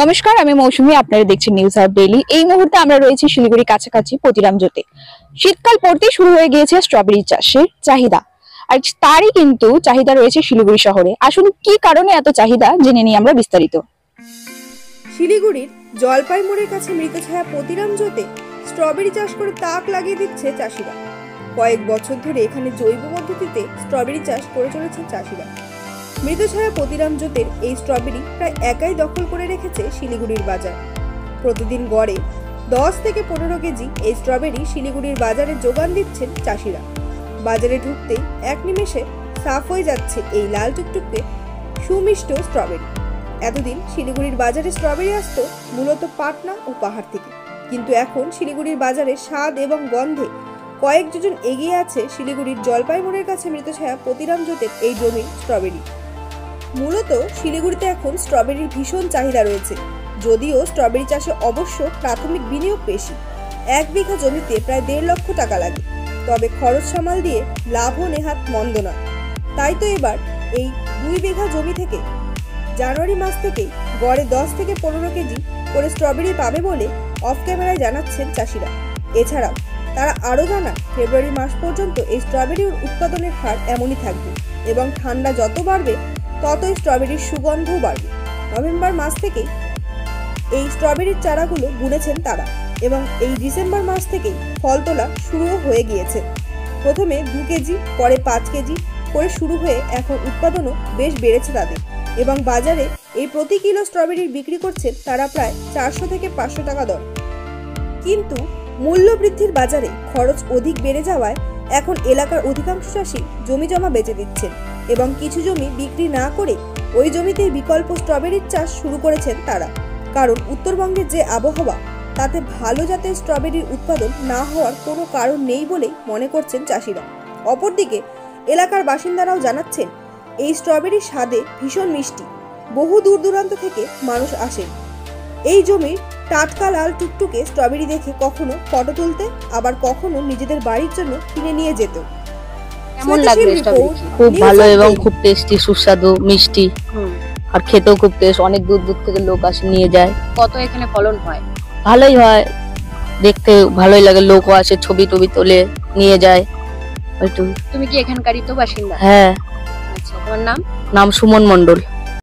নমস্কার, আমি মৌসুমী। আপনারা দেখছেন নিউজ হাব ডেইলি। এই মুহূর্তে আমরা রয়েছি শিলিগুড়ি কাছাকাছি পতিরামজোতে। শীতকাল পড়তেই শুরু হয়ে গিয়েছে স্ট্রবেরি চাষের চাহিদা, আর তারই কিন্তু চাহিদা রয়েছে শিলিগুড়ি শহরে। আসলে কি কারণে এত চাহিদা জেনে নিই আমরা বিস্তারিত। শিলিগুড়ির জলপাই মোড়ের কাছে মৃতছায়া পতিরামজোতে স্ট্রবেরি চাষ করে তাক লাগিয়ে দিচ্ছে চাষিরা। কয়েক বছর ধরে এখানে জৈব পদ্ধতিতে স্ট্রবেরি চাষ করে চলেছেন চাষিরা। মৃতছায়া পতিরামজোতের এই স্ট্রবেরি প্রায় একাই দখল করে রেখেছে শিলিগুড়ির বাজার। প্রতিদিন গড়ে 10 থেকে 15 কেজি এই স্ট্রবেরি শিলিগুড়ির বাজারে যোগান দিচ্ছেন চাষিরা। বাজারে ঢুকতেই এক নিমেষে সাফ হয়ে যাচ্ছে এই লাল টুকটুকে সুমিষ্ট স্ট্রবেরি। এতদিন শিলিগুড়ির বাজারে স্ট্রবেরি আসতো মূলত পাটনা ও পাহাড় থেকে, কিন্তু এখন শিলিগুড়ির বাজারে স্বাদ এবং গন্ধে কয়েক যোজন এগিয়ে আছে শিলিগুড়ির জলপাই মোড়ের কাছে মৃতছায়া পতিরামজোতের এই জমির স্ট্রবেরি। মূলত শিলিগুড়িতে এখন স্ট্রবেরির ভীষণ চাহিদা রয়েছে, যদিও স্ট্রবেরি চাষে অবশ্য প্রাথমিক বিনিয়োগ বেশি। 1 বিঘা জমিতে প্রায় 1.5 লক্ষ টাকা লাগে, তবে খরচ সামাল দিয়ে লাভও নেহাত মন্দ নয়। তাই তো এবার এই 2 বিঘা জমি থেকে জানুয়ারি মাস থেকেই গড়ে 10 থেকে 15 কেজি করে স্ট্রবেরি পাবে বলে অফ ক্যামেরায় জানাচ্ছেন চাষিরা। এছাড়াও তারা আরও জানান, ফেব্রুয়ারি মাস পর্যন্ত এই স্ট্রবেরির উৎপাদনের হার এমনই থাকবে এবং ঠান্ডা যত বাড়বে ততই স্ট্রবেরির সুগন্ধও বাড়বে। নভেম্বর মাস থেকেই এই স্ট্রবেরির চারাগুলো বুনেছেন তারা এবং এই ডিসেম্বর মাস থেকেই ফল তোলা শুরুও হয়ে গিয়েছে। প্রথমে 2 কেজি, পরে 5 কেজি করে শুরু হয়ে এখন উৎপাদনও বেশ বেড়েছে তাদের, এবং বাজারে এই প্রতি কিলো স্ট্রবেরির বিক্রি করছেন তারা প্রায় 400 থেকে 500 টাকা দর। কিন্তু মূল্য বৃদ্ধির বাজারে খরচ অধিক বেড়ে যাওয়ায় এখন এলাকার অধিকাংশ চাষি জমি জমা বেচে দিচ্ছেন এবং কিছু জমি বিক্রি না করে ওই জমিতেই বিকল্প স্ট্রবেরির চাষ শুরু করেছেন তারা। কারণ উত্তরবঙ্গের যে আবহাওয়া, তাতে ভালো জাতের স্ট্রবেরির উৎপাদন না হওয়ার কোনো কারণ নেই বলেই মনে করছেন চাষিরা। অপরদিকে এলাকার বাসিন্দারাও জানাচ্ছেন, এই স্ট্রবেরির স্বাদে ভীষণ মিষ্টি। বহু দূর দূরান্ত থেকে মানুষ আসেন এই জমির টাটকা লাল টুকটুকে স্ট্রবেরি দেখে কখনো ফটো তুলতে, আবার কখনো নিজেদের বাড়ির জন্য কিনে নিয়ে যেত। কেমন লাগবে স্ট্রবেরি? খুব ভালো এবং খুব টেস্টি, সুস্বাদু, মিষ্টি, আর খেতেও খুব টেস্ট। অনেক দূর দূর থেকে লোক আসে নিয়ে যায়। কত এখানে ফলন হয়? ভালোই হয়, দেখতে ভালোই লাগে। লোকও আসে, ছবি টবি তোলে, নিয়ে যায়। তুমি কি এখানকারই তো বাসিন্দা? হ্যাঁ। আচ্ছা, তোমার নাম? নাম সুমন মন্ডল।